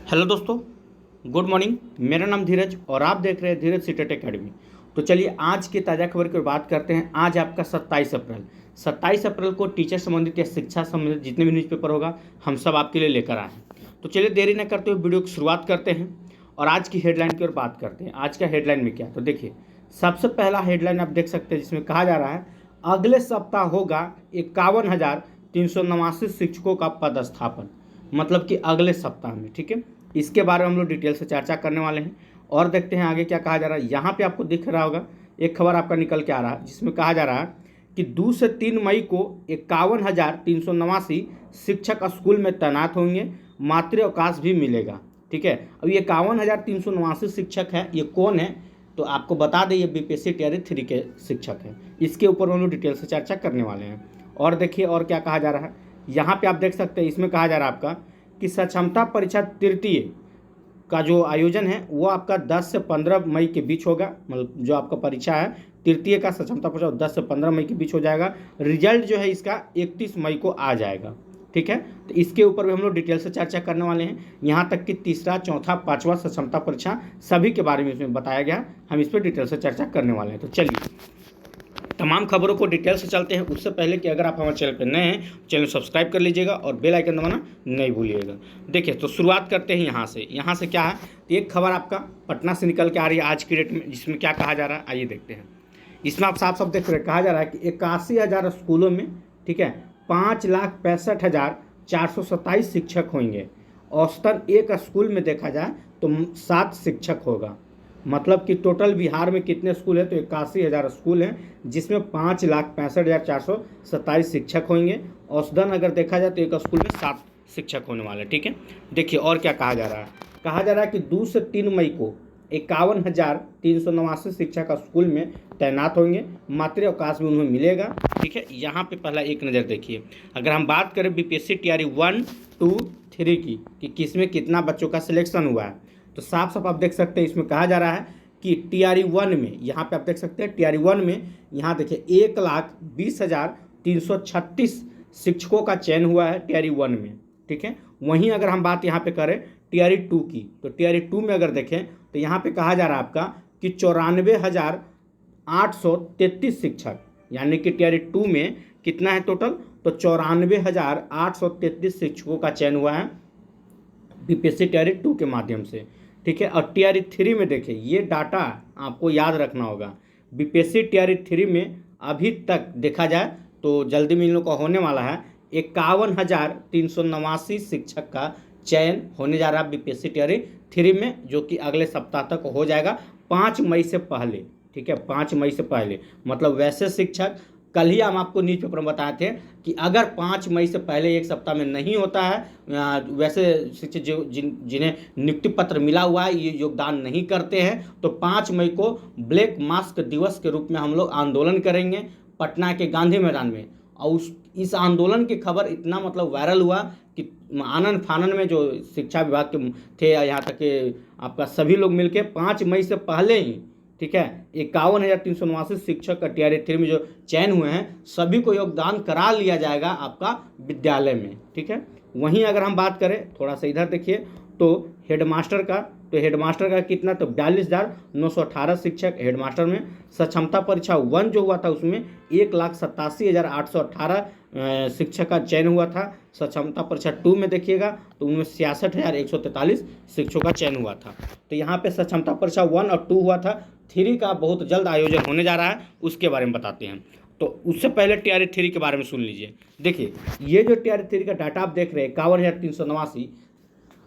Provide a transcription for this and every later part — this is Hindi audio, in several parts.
हेलो दोस्तों, गुड मॉर्निंग। मेरा नाम धीरज और आप देख रहे हैं धीरज सीटेट एकेडमी। तो चलिए आज की ताज़ा खबर की बात करते हैं। आज आपका 27 अप्रैल को टीचर संबंधित या शिक्षा संबंधित जितने भी न्यूज़पेपर होगा हम सब आपके लिए लेकर आए हैं। तो चलिए देरी न करते हुए वीडियो की शुरुआत करते हैं और आज की हेडलाइन की ओर बात करते हैं। आज का हेडलाइन में क्या है तो देखिए, सबसे पहला हेडलाइन आप देख सकते हैं जिसमें कहा जा रहा है अगले सप्ताह होगा 51,389 शिक्षकों का पदस्थापन। मतलब कि अगले सप्ताह में, ठीक है। इसके बारे में हम लोग डिटेल से चर्चा करने वाले हैं और देखते हैं आगे क्या कहा जा रहा है। यहाँ पे आपको दिख रहा होगा एक खबर आपका निकल के आ रहा है जिसमें कहा जा रहा है कि 2 से 3 मई को 51,389 शिक्षक स्कूल में तैनात होंगे, मातृ अवकाश भी मिलेगा। ठीक है, अब ये 51,389 शिक्षक हैं, ये कौन है तो आपको बता दें, ये बीपीएससी तैयारी 3 के शिक्षक हैं। इसके ऊपर हम लोग डिटेल से चर्चा करने वाले हैं और देखिए और क्या कहा जा रहा है। यहाँ पे आप देख सकते हैं, इसमें कहा जा रहा है आपका कि सक्षमता परीक्षा तृतीय का जो आयोजन है वो आपका 10 से 15 मई के बीच होगा। मतलब जो आपका परीक्षा है तृतीय का सक्षमता परीक्षा 10 से 15 मई के बीच हो जाएगा। रिजल्ट जो है इसका 31 मई को आ जाएगा। ठीक है, तो इसके ऊपर भी हम लोग डिटेल से चर्चा करने वाले हैं। यहाँ तक कि तीसरा, चौथा, पाँचवा सक्षमता परीक्षा सभी के बारे में इसमें बताया गया। हम इस पर डिटेल से चर्चा करने वाले हैं। तो चलिए तमाम खबरों को डिटेल से चलते हैं। उससे पहले कि अगर आप हमारे चैनल पर नए हैं, चैनल सब्सक्राइब कर लीजिएगा और बेल आइकन दबाना नहीं भूलिएगा। देखिए तो शुरुआत करते हैं यहाँ से क्या है। तो एक खबर आपका पटना से निकल के आ रही है आज की डेट में, जिसमें क्या कहा जा रहा है आइए देखते हैं। इसमें आप साफ साफ देख रहे हैं, कहा जा रहा है कि 81,000 स्कूलों में, ठीक है, 5,65,427 शिक्षक होंगे। औसतन एक स्कूल में देखा जाए तो 7 शिक्षक होगा। मतलब कि टोटल बिहार में कितने स्कूल हैं तो 81,000 स्कूल हैं, जिसमें 5,65,427 शिक्षक होंगे। औसतन अगर देखा जाए तो एक स्कूल में 7 शिक्षक होने वाले। ठीक है, देखिए और क्या कहा जा रहा है। कहा जा रहा है कि 2 से 3 मई को 51,389 शिक्षक स्कूल में तैनात होंगे, मातृ अवकाश भी उन्हें मिलेगा। ठीक है, यहाँ पे पहला एक नज़र देखिए। अगर हम बात करें बीपीएससी तैयारी 1, 2, 3 की कि किसमें कितना बच्चों का सिलेक्शन हुआ है तो साफ साफ आप देख सकते हैं। इसमें कहा जा रहा है कि टीआरई 1 में, यहाँ पे आप देख सकते हैं टीआरई 1 में, यहाँ देखिए 1,20,336 शिक्षकों का चयन हुआ है टीआरई 1 में। ठीक है, वहीं अगर हम बात यहाँ पे करें टीआरई 2 की तो टीआरई 2 में अगर देखें तो यहाँ पे कहा जा रहा है आपका कि 94,833 शिक्षक, यानी कि टीआरई 2 में कितना है टोटल तो 94,833 शिक्षकों का चयन हुआ है बीपीएससी टीआरई 2 के माध्यम से। ठीक है, और टीआरई 3 में देखिए ये डाटा आपको याद रखना होगा। बीपीएससी टीआरई 3 में अभी तक देखा जाए तो जल्दी में इन लोग का होने वाला है 51,389 शिक्षक का चयन होने जा रहा है बीपीएससी टीआरई 3 में, जो कि अगले सप्ताह तक हो जाएगा 5 मई से पहले। ठीक है, 5 मई से पहले। मतलब वैसे शिक्षक, कल ही हम आपको न्यूज़ पेपर में बताए थे कि अगर 5 मई से पहले एक सप्ताह में नहीं होता है, वैसे शिक्षक जो जिन्हें नियुक्ति पत्र मिला हुआ है ये योगदान नहीं करते हैं तो 5 मई को ब्लैक मास्क दिवस के रूप में हम लोग आंदोलन करेंगे पटना के गांधी मैदान में। और इस आंदोलन की खबर इतना मतलब वायरल हुआ कि आनन फानन में जो शिक्षा विभाग के थे, यहाँ तक कि आपका सभी लोग मिलकर 5 मई से पहले ही, ठीक है, 51,389 शिक्षक का टीआरई 3 में जो चयन हुए हैं सभी को योगदान करा लिया जाएगा आपका विद्यालय में। ठीक है, वहीं अगर हम बात करें थोड़ा सा इधर देखिए तो हेडमास्टर का कितना तो 42,918 शिक्षक हेडमास्टर में। सक्षमता परीक्षा 1 जो हुआ था उसमें 1,87,818 शिक्षक का चयन हुआ था। सक्षमता परीक्षा 2 में देखिएगा तो उनमें 66,143 शिक्षकों का चयन हुआ था। तो यहाँ पे सक्षमता परीक्षा 1 और 2 हुआ था। 3 का बहुत जल्द आयोजन होने जा रहा है, उसके बारे में बताते हैं। तो उससे पहले टीआरई 3 के बारे में सुन लीजिए। देखिए ये जो टीआरई 3 का डाटा आप देख रहे हैं 51,389,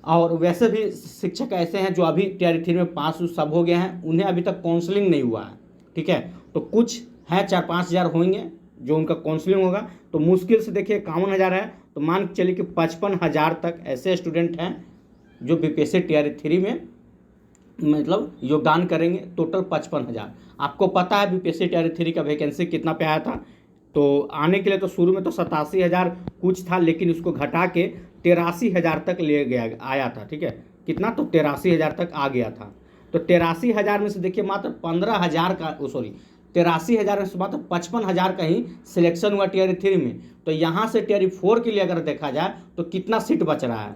और वैसे भी शिक्षक ऐसे हैं जो अभी टीआरई 3 में पास सब हो गए हैं, उन्हें अभी तक काउंसलिंग नहीं हुआ है। ठीक है, तो कुछ हैं 4-5 हज़ार होंगे जो उनका काउंसलिंग होगा। तो मुश्किल से देखिए 51,000 है तो मान के चलिए कि 55,000 तक ऐसे स्टूडेंट हैं जो बीपीएससी टीआरई 3 में मतलब योगदान करेंगे। टोटल 55,000। आपको पता है बीपीएससी टीआरई 3 का वैकेंसी कितना पे आया था तो आने के लिए तो शुरू में तो 87,000 कुछ था, लेकिन उसको घटा के 83,000 तक ले गया आया था। ठीक है, कितना तो 83,000 तक आ गया था। तो 83,000 में से देखिए मात्र 15,000 का 83,000 में से मात्र 55,000 का ही सिलेक्शन हुआ टीआरई 3 में। तो यहाँ से टीआरई 4 के लिए अगर देखा जाए तो कितना सीट बच रहा है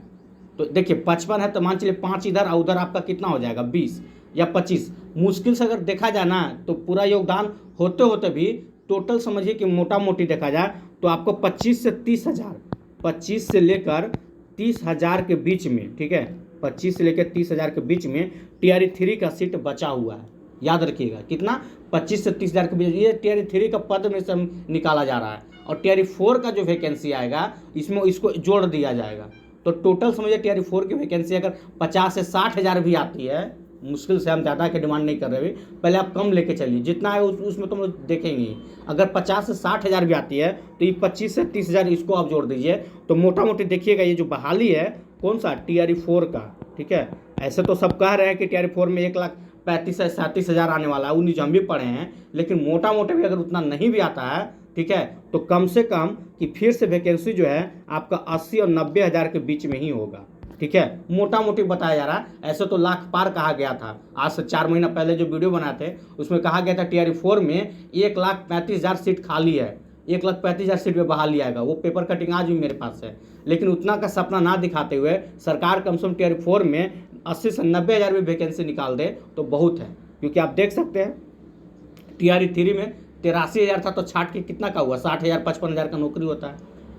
तो देखिए 55 है तो मान चलिए 5 इधर और उधर आपका कितना हो जाएगा 20 या 25। मुश्किल से अगर देखा जाए ना तो पूरा योगदान होते होते भी टोटल समझिए कि मोटा मोटी देखा जाए तो आपको 25 से 30,000, 25 से लेकर 30,000 के बीच में, ठीक है, 25 से लेकर 30,000 के बीच में टीआरई 3 का सीट बचा हुआ है। याद रखिएगा कितना, 25 से 30,000 के बीच। ये टीआरई 3 का पद में से निकाला जा रहा है और टीआरई 4 का जो वैकेंसी आएगा इसमें इसको जोड़ दिया जाएगा। तो टोटल समझिए टीआरई 4 की वैकेंसी अगर 50 से 60,000 भी आती है, मुश्किल से हम ज़्यादा की डिमांड नहीं कर रहे, पहले आप कम लेके चलिए, जितना है उसमें तो हम लोग देखेंगे। अगर 50 से 60,000 भी आती है तो ये 25 से 30,000 इसको आप जोड़ दीजिए तो मोटा मोटी देखिएगा ये जो बहाली है कौन सा, टीआरई 4 का, ठीक है। ऐसे तो सब कह रहे हैं कि टीआरई 4 में 1,35,000 से 37,000 आने वाला है, वो न्यूज हम भी पढ़े हैं, लेकिन मोटा मोटा भी अगर उतना नहीं भी आता है, ठीक है, तो कम से कम कि फिर से वैकेंसी जो है आपका 80 और 90,000 के बीच में ही होगा, ठीक है। मोटा मोटी बताया जा रहा है, ऐसे तो लाख पार कहा गया था। आज से 4 महीना पहले जो वीडियो बनाए थे उसमें कहा गया था टीआरई 4 में 1,35,000 सीट खाली है, 1,35,000 सीट में बहाली आएगा। वो पेपर कटिंग आज भी मेरे पास है, लेकिन उतना का सपना ना दिखाते हुए सरकार कम से कम टीआरई 4 में 80 से 90,000 भी वैकेंसी निकाल दे तो बहुत है। क्योंकि आप देख सकते हैं टीआरई 3 में 83,000 था तो छाट के कितना का हुआ, 60,000 55,000 का नौकरी होता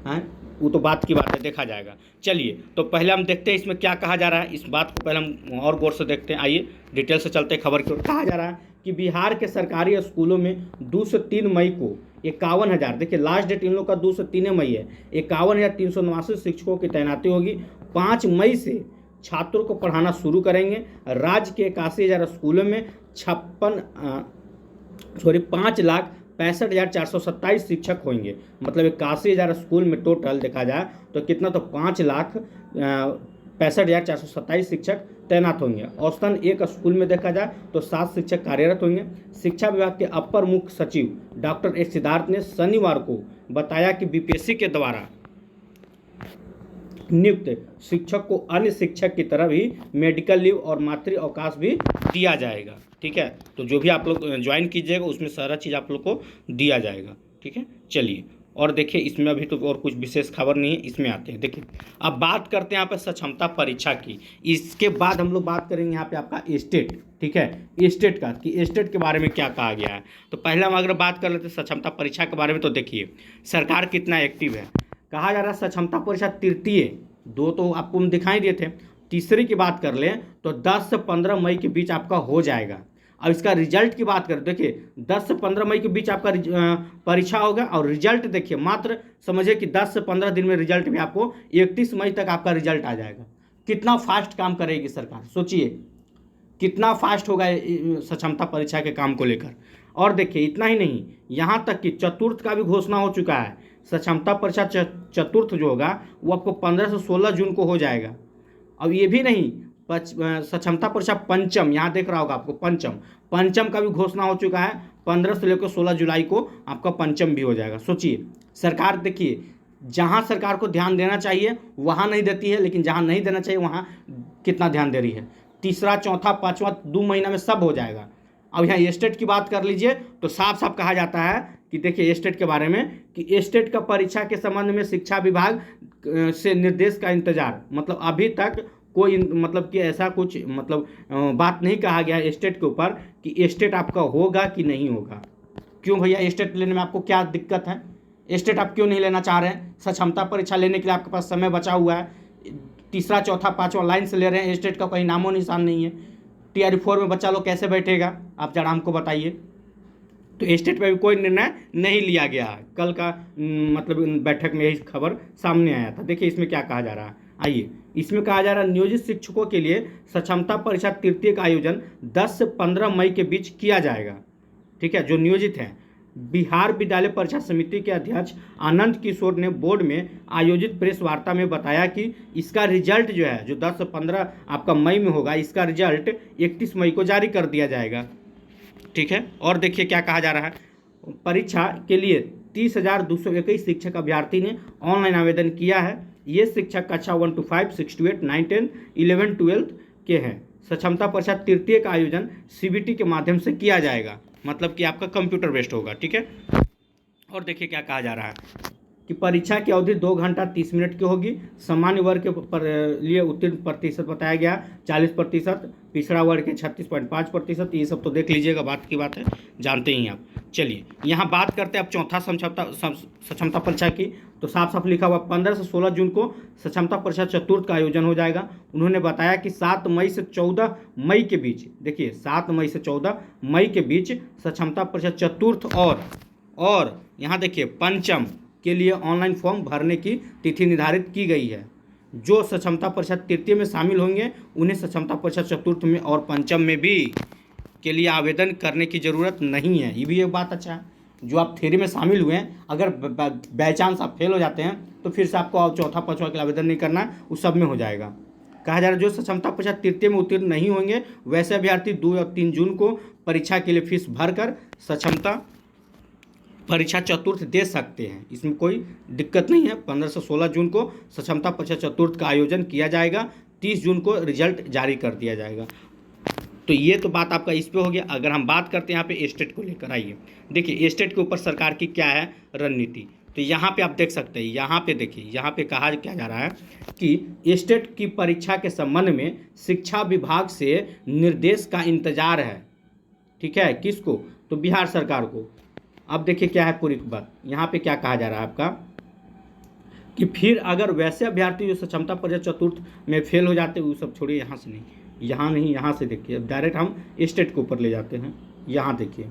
है, वो तो बात की बात है, देखा जाएगा। चलिए तो पहले हम देखते हैं इसमें क्या कहा जा रहा है, इस बात को पहले हम और गौर से देखते हैं। आइए डिटेल से चलते हैं खबर की ओर। कहा जा रहा है कि बिहार के सरकारी स्कूलों में 2 से 3 मई को 51,000, देखिए लास्ट डेट इन लोग का 2 से 3 मई है, 51,389 शिक्षकों की तैनाती होगी। 5 मई से छात्रों को पढ़ाना शुरू करेंगे। राज्य के 81,000 स्कूलों में 5,65,427 शिक्षक होंगे। मतलब 81,000 स्कूल में टोटल देखा जाए तो कितना, तो 5,65,427 शिक्षक तैनात होंगे। औसतन एक स्कूल में देखा जाए तो 7 शिक्षक कार्यरत होंगे। शिक्षा विभाग के अपर मुख्य सचिव डॉक्टर एस सिद्धार्थ ने शनिवार को बताया कि बीपीएससी के द्वारा नियुक्त शिक्षक को अन्य शिक्षक की तरह भी मेडिकल लीव और मातृ अवकाश भी दिया जाएगा, ठीक है। तो जो भी आप लोग ज्वाइन कीजिएगा उसमें सारा चीज़ आप लोग को दिया जाएगा, ठीक है। चलिए और देखिए इसमें अभी तो और कुछ विशेष खबर नहीं है, इसमें आते हैं। देखिए अब बात करते हैं यहाँ पे सक्षमता परीक्षा की। इसके बाद हम लोग बात करेंगे यहाँ पे आपका स्टेट, ठीक है, स्टेट का, कि स्टेट के बारे में क्या कहा गया है। तो पहले हम अगर बात कर लेते हैं सक्षमता परीक्षा के बारे में, तो देखिए सरकार कितना एक्टिव है। कहा जा रहा है सक्षमता परीक्षा तृतीय, 2 तो आपको हम दिखाई दिए थे, तीसरी की बात कर लें तो 10 से 15 मई के बीच आपका हो जाएगा। अब इसका रिजल्ट की बात करें, देखिए 10 से 15 मई के बीच आपका परीक्षा होगा और रिजल्ट देखिए मात्र समझिए कि 10 से 15 दिन में रिजल्ट भी आपको 31 मई तक आपका रिजल्ट आ जाएगा। कितना फास्ट काम करेगी सरकार, सोचिए कितना फास्ट होगा सक्षमता परीक्षा के काम को लेकर। और देखिए इतना ही नहीं, यहाँ तक कि चतुर्थ का भी घोषणा हो चुका है। सक्षमता परीक्षा चतुर्थ जो होगा वो आपको 15 से 16 जून को हो जाएगा। अब ये भी नहीं, सक्षमता परीक्षा पंचम, यहाँ देख रहा होगा आपको पंचम का भी घोषणा हो चुका है। 15 से लेकर 16 जुलाई को आपका पंचम भी हो जाएगा। सोचिए सरकार, देखिए जहाँ सरकार को ध्यान देना चाहिए वहाँ नहीं देती है, लेकिन जहाँ नहीं देना चाहिए वहाँ कितना ध्यान दे रही है। तीसरा चौथा पाँचवा 2 महीना में सब हो जाएगा। अब यहाँ स्टेट की बात कर लीजिए तो साफ साफ कहा जाता है कि देखिए स्टेट के बारे में कि स्टेट का परीक्षा के संबंध में शिक्षा विभाग से निर्देश का इंतजार, मतलब अभी तक कोई मतलब कि ऐसा कुछ मतलब बात नहीं कहा गया स्टेट के ऊपर कि स्टेट आपका होगा कि नहीं होगा। क्यों भैया, स्टेट लेने में आपको क्या दिक्कत है? स्टेट आप क्यों नहीं लेना चाह रहे हैं? सक्षमता परीक्षा लेने के लिए आपके पास समय बचा हुआ है। तीसरा चौथा पाँचवा लाइन से ले रहे हैं, स्टेट का कोई नामो निशान नहीं है। टीआरई 4 में बच्चा लोग कैसे बैठेगा, आप जरा हमको बताइए। तो स्टेट में भी कोई निर्णय नहीं लिया गया है। कल का मतलब बैठक में यही खबर सामने आया था। देखिए इसमें क्या कहा जा रहा है, आइए इसमें कहा जा रहा है नियोजित शिक्षकों के लिए सक्षमता परीक्षा तृतीय का आयोजन 10 से 15 मई के बीच किया जाएगा, ठीक है, जो नियोजित हैं। बिहार विद्यालय परीक्षा समिति के अध्यक्ष आनंद किशोर ने बोर्ड में आयोजित प्रेस वार्ता में बताया कि इसका रिजल्ट जो है, जो 10 से 15 आपका मई में होगा, इसका रिजल्ट 31 मई को जारी कर दिया जाएगा, ठीक है। और देखिए क्या कहा जा रहा है, परीक्षा के लिए 30,221 शिक्षक अभ्यर्थी ने ऑनलाइन आवेदन किया है। ये शिक्षक कक्षा 1 to 5, 6 to 8, 9, 10, 11, 12 के हैं। सक्षमता परीक्षा तृतीय का आयोजन सीबीटी के माध्यम से किया जाएगा, मतलब कि आपका कंप्यूटर बेस्ड होगा, ठीक है। और देखिए क्या कहा जा रहा है, कि परीक्षा की अवधि 2 घंटा 30 मिनट की होगी। सामान्य वर्ग के लिए उत्तीर्ण प्रतिशत बताया गया 40%, पिछड़ा वर्ग के 36.5%। ये सब तो देख लीजिएगा, बात की बात है, जानते ही आप। चलिए यहाँ बात करते हैं अब चौथा सक्षमता परीक्षा की। तो साफ साफ लिखा हुआ 15 से 16 जून को सक्षमता परीक्षा चतुर्थ का आयोजन हो जाएगा। उन्होंने बताया कि 7 मई से 14 मई के बीच, देखिए 7 मई से 14 मई के बीच सक्षमता परीक्षा चतुर्थ और यहाँ देखिए पंचम के लिए ऑनलाइन फॉर्म भरने की तिथि निर्धारित की गई है। जो सक्षमता परीक्षा तृतीय में शामिल होंगे उन्हें सक्षमता परीक्षा चतुर्थ में और पंचम में भी के लिए आवेदन करने की ज़रूरत नहीं है। ये भी एक बात अच्छा है। जो आप थ्योरी में शामिल हुए हैं, अगर बाई चांस आप फेल हो जाते हैं तो फिर से आपको चौथा पाँचवा के लिए आवेदन नहीं करना है, उस सब में हो जाएगा। कहा जा रहा है जो सक्षमता परीक्षा तृतीय में उत्तीर्ण नहीं होंगे वैसे अभ्यर्थी 2 और 3 जून को परीक्षा के लिए फीस भरकर सक्षमता परीक्षा चतुर्थ दे सकते हैं। इसमें कोई दिक्कत नहीं है। 15 से 16 जून को सक्षमता परीक्षा चतुर्थ का आयोजन किया जाएगा। 30 जून को रिजल्ट जारी कर दिया जाएगा। तो ये तो बात आपका इस पे हो गया। अगर हम बात करते हैं यहाँ पे स्टेट को लेकर, आइए देखिए स्टेट के ऊपर सरकार की क्या है रणनीति। तो यहाँ पे आप देख सकते हैं, यहाँ पे देखिए, यहाँ पे कहा क्या जा रहा है कि स्टेट की परीक्षा के संबंध में शिक्षा विभाग से निर्देश का इंतजार है। ठीक है, किसको? तो बिहार सरकार को। अब देखिए क्या है पूरी बात। यहाँ पे क्या कहा जा रहा है आपका कि फिर अगर वैसे अभ्यर्थी जो सक्षमता परीक्षा चतुर्थ में फेल हो जाते हैं, वो सब छोड़िए, यहाँ से नहीं, यहाँ नहीं, यहाँ से देखिए, अब डायरेक्ट हम स्टेट के ऊपर ले जाते हैं। यहाँ देखिए,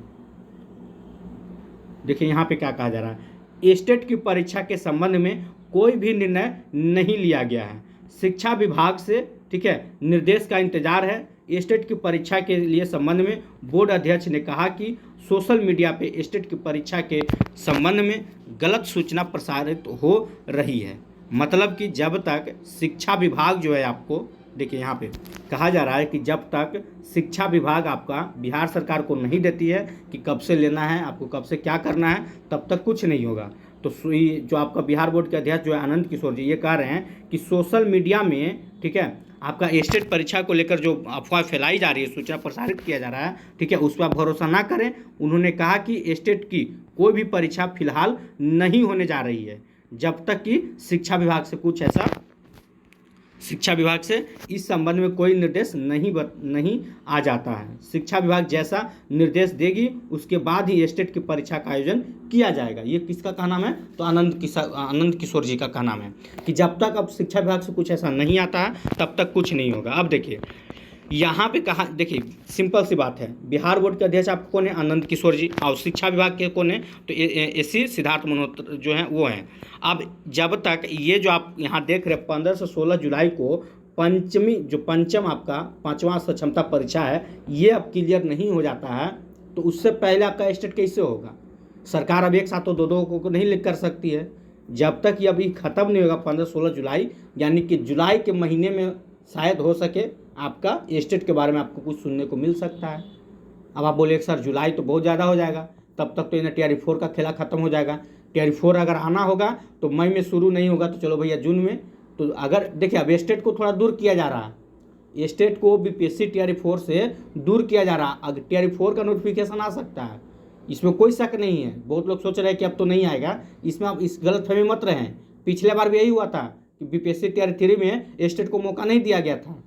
देखिए यहाँ पे क्या कहा जा रहा है, स्टेट की परीक्षा के संबंध में कोई भी निर्णय नहीं लिया गया है। शिक्षा विभाग से, ठीक है, निर्देश का इंतजार है। स्टेट की परीक्षा के लिए संबंध में बोर्ड अध्यक्ष ने कहा कि सोशल मीडिया पे स्टेट की परीक्षा के संबंध में गलत सूचना प्रसारित हो रही है। मतलब कि जब तक शिक्षा विभाग जो है, आपको देखिए यहाँ पे कहा जा रहा है कि जब तक शिक्षा विभाग आपका बिहार सरकार को नहीं देती है कि कब से लेना है, आपको कब से क्या करना है, तब तक कुछ नहीं होगा। तो जो आपका बिहार बोर्ड के अध्यक्ष जो है आनंद किशोर जी, ये कह रहे हैं कि सोशल मीडिया में, ठीक है, आपका स्टेट परीक्षा को लेकर जो अफवाह फैलाई जा रही है, सूचना प्रसारित किया जा रहा है, ठीक है, उस पर भरोसा ना करें। उन्होंने कहा कि स्टेट की कोई भी परीक्षा फिलहाल नहीं होने जा रही है जब तक कि शिक्षा विभाग से कुछ ऐसा, शिक्षा विभाग से इस संबंध में कोई निर्देश नहीं आ जाता है। शिक्षा विभाग जैसा निर्देश देगी उसके बाद ही स्टेट की परीक्षा का आयोजन किया जाएगा। ये किसका कहना है? तो आनंद किशोर जी का कहना है कि जब तक अब शिक्षा विभाग से कुछ ऐसा नहीं आता है तब तक कुछ नहीं होगा। अब देखिए यहाँ पे कहा, देखिए सिंपल सी बात है, बिहार बोर्ड के अध्यक्ष आपको कौन है? आनंद किशोर जी। और शिक्षा विभाग के कौन है? तो एसी सिद्धार्थ मल्होत्रा जो हैं वो हैं। अब जब तक ये जो आप यहाँ देख रहे हैं 15 से 16 जुलाई को पंचम आपका 5वां सक्षमता परीक्षा है, ये अब क्लियर नहीं हो जाता है तो उससे पहले आपका स्टेट कैसे होगा? सरकार अब एक साथ तो दो को नहीं लिख कर सकती है। जब तक ये अभी ख़त्म नहीं होगा 15-16 जुलाई, यानी कि जुलाई के महीने में शायद हो सके आपका स्टेट के बारे में आपको कुछ सुनने को मिल सकता है। अब आप बोले सर जुलाई तो बहुत ज़्यादा हो जाएगा, तब तक तो इन्हें TR4 का खेला ख़त्म हो जाएगा। TR4 अगर आना होगा तो मई में शुरू नहीं होगा तो चलो भैया जून में। तो अगर देखिए अब स्टेट को थोड़ा दूर किया जा रहा है, स्टेट को BPSC TR4 से दूर किया जा रहा है। अगर TR4 का नोटिफिकेशन आ सकता है, इसमें कोई शक नहीं है। बहुत लोग सोच रहे हैं कि अब तो नहीं आएगा, इसमें आप इस गलतफहमी मत रहें। पिछले बार भी यही हुआ था कि BPSC TR3 में स्टेट को मौका नहीं दिया गया था।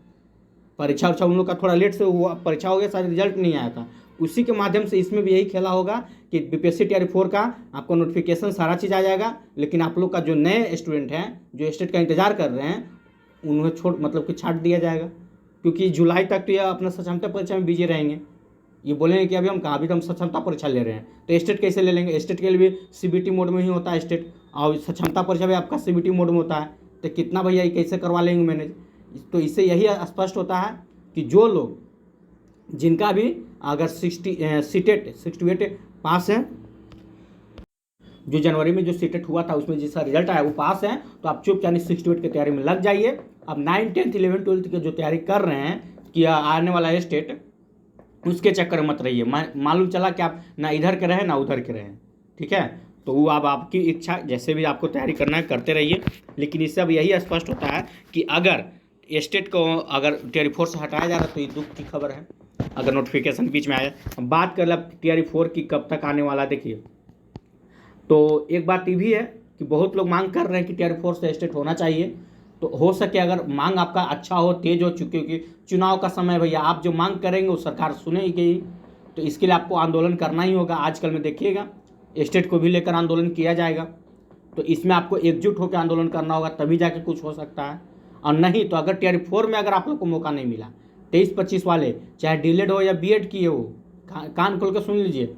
परीक्षा उन लोग का थोड़ा लेट से हुआ, परीक्षा हो गया, शायद रिजल्ट नहीं आया था। उसी के माध्यम से इसमें भी यही खेला होगा कि BPSC TR4 का आपको नोटिफिकेशन सारा चीज़ आ जाएगा, लेकिन आप लोग का जो नए स्टूडेंट हैं जो स्टेट का इंतजार कर रहे हैं उन्हें मतलब कि छाट दिया जाएगा, क्योंकि जुलाई तक तो ये अपना सक्षमता परीक्षा में बिजी रहेंगे। ये बोलेंगे कि अभी हम कहाँ, अभी तो हम सक्षमता परीक्षा ले रहे हैं, तो स्टेट कैसे ले लेंगे? स्टेट के लिए भी CBT मोड में ही होता है स्टेट, और सक्षमता परीक्षा भी आपका CBT मोड में होता है। तो कितना भैया ये कैसे करवा लेंगे मैनेज? तो इससे यही स्पष्ट होता है कि जो लोग जिनका भी अगर 68 पास है, जो जनवरी में जो सीटेट हुआ था उसमें जिसका रिजल्ट आया वो पास है, तो आप चुप यानी 68 की तैयारी में लग जाइए। अब 9, 10, 11, 12 की जो तैयारी कर रहे हैं कि आने वाला है स्टेट, उसके चक्कर में मत रहिए। मालूम चला कि आप ना इधर के रहें ना उधर के रहें, ठीक है? तो वो अब आपकी इच्छा, जैसे भी आपको तैयारी करना है करते रहिए। लेकिन इससे अब यही स्पष्ट होता है कि अगर स्टेट को अगर TR4 से हटाया जा रहा है तो ये दुख की खबर है अगर नोटिफिकेशन बीच में आया। अब बात कर लब TR4 की कब तक आने वाला, देखिए तो एक बात ये भी है कि बहुत लोग मांग कर रहे हैं कि टियर 4 से स्टेट होना चाहिए। तो हो सके अगर मांग आपका अच्छा हो, तेज हो, चुकी कि चुनाव का समय भैया, आप जो मांग करेंगे वो सरकार सुनेगी। तो इसके लिए आपको आंदोलन करना ही होगा। आजकल में देखिएगा स्टेट को भी लेकर आंदोलन किया जाएगा। तो इसमें आपको एकजुट होकर आंदोलन करना होगा, तभी जाके कुछ हो सकता है। और नहीं तो अगर टियर 4 में अगर आप लोग को मौका नहीं मिला, 23-25 वाले, चाहे डीलेड हो या बीएड किए हो, कान खोल कर सुन लीजिए,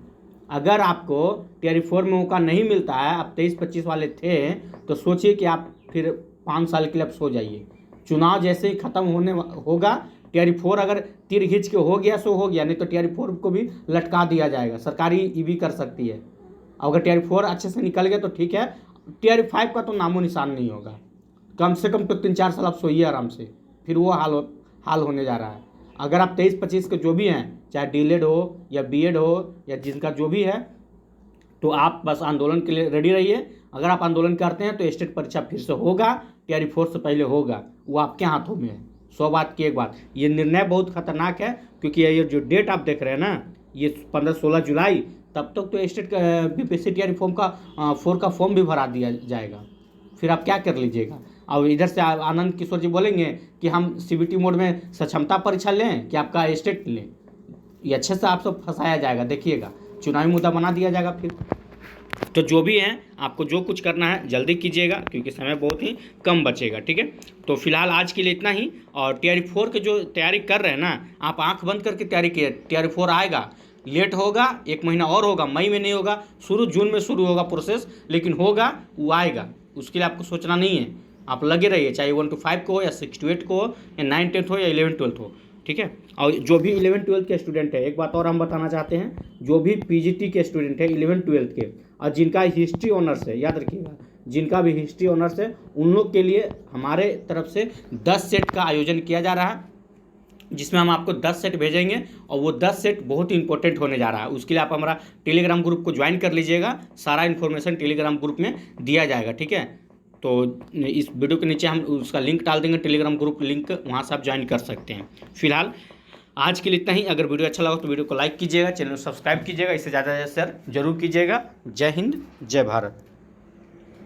अगर आपको टियर 4 में मौका नहीं मिलता है, आप 23-25 वाले थे, तो सोचिए कि आप फिर 5 साल के लिए आप सो जाइए। चुनाव जैसे ही ख़त्म होने होगा, टियर 4 अगर तीर खींच के हो गया सो हो गया, नहीं तो टियर 4 को भी लटका दिया जाएगा। सरकारी ईवी कर सकती है। अगर टियर 4 अच्छे से निकल गया तो ठीक है, टियर 5 का तो नामो निशान नहीं होगा। कम से कम तो 3-4 साल आप सोइए आराम से, फिर वो हाल होने जा रहा है। अगर आप 23-25 के जो भी हैं, चाहे डीलेड हो या बीएड हो या जिनका जो भी है, तो आप बस आंदोलन के लिए रेडी रहिए। अगर आप आंदोलन करते हैं तो स्टेट परीक्षा फिर से होगा, टियर 4 से पहले होगा, वो आपके हाथों में है। 100 बात की एक बात, ये निर्णय बहुत खतरनाक है, क्योंकि ये जो डेट आप देख रहे हैं ना, ये 15-16 जुलाई, तब तक तो स्टेट का बीपीएससी टियर 4 का फॉर्म भी भरा दिया जाएगा। फिर आप क्या कर लीजिएगा। अब इधर से आनंद किशोर जी बोलेंगे कि हम सीबीटी मोड में सक्षमता परीक्षा लें कि आपका स्टेट लें, ये अच्छे से आप सब फंसाया जाएगा। देखिएगा चुनावी मुद्दा बना दिया जाएगा फिर। तो जो भी है, आपको जो कुछ करना है जल्दी कीजिएगा, क्योंकि समय बहुत ही कम बचेगा। ठीक है, तो फिलहाल आज के लिए इतना ही। और टियर 4 के जो तैयारी कर रहे हैं ना, आप आंख बंद करके तैयारी कीजिए। टियर 4 आएगा, लेट होगा, 1 महीना और होगा, मई में नहीं होगा, शुरू जून में शुरू होगा प्रोसेस, लेकिन होगा, वो आएगा। उसके लिए आपको सोचना नहीं है, आप लगे रहिए, चाहे 1 to 5 को हो या 6 to 8 को हो या 9-10 हो या 11-12 हो। ठीक है, और जो भी 11-12 के स्टूडेंट है, एक बात और हम बताना चाहते हैं, जो भी पीजीटी के स्टूडेंट है 11-12 के, और जिनका हिस्ट्री ऑनर्स है, याद रखिएगा, जिनका भी हिस्ट्री ऑनर्स है, उन लोग के लिए हमारे तरफ से 10 सेट का आयोजन किया जा रहा है, जिसमें हम आपको 10 सेट भेजेंगे, और वो 10 सेट बहुत ही इंपॉर्टेंट होने जा रहा है। उसके लिए आप हमारा टेलीग्राम ग्रुप को ज्वाइन कर लीजिएगा, सारा इन्फॉर्मेशन टेलीग्राम ग्रुप में दिया जाएगा। ठीक है, तो इस वीडियो के नीचे हम उसका लिंक डाल देंगे, टेलीग्राम ग्रुप लिंक, वहाँ से आप ज्वाइन कर सकते हैं। फिलहाल आज के लिए इतना ही। अगर वीडियो अच्छा लगा तो वीडियो को लाइक कीजिएगा, चैनल को सब्सक्राइब कीजिएगा, इससे ज़्यादा शेयर जरूर कीजिएगा। जय हिंद, जय भारत।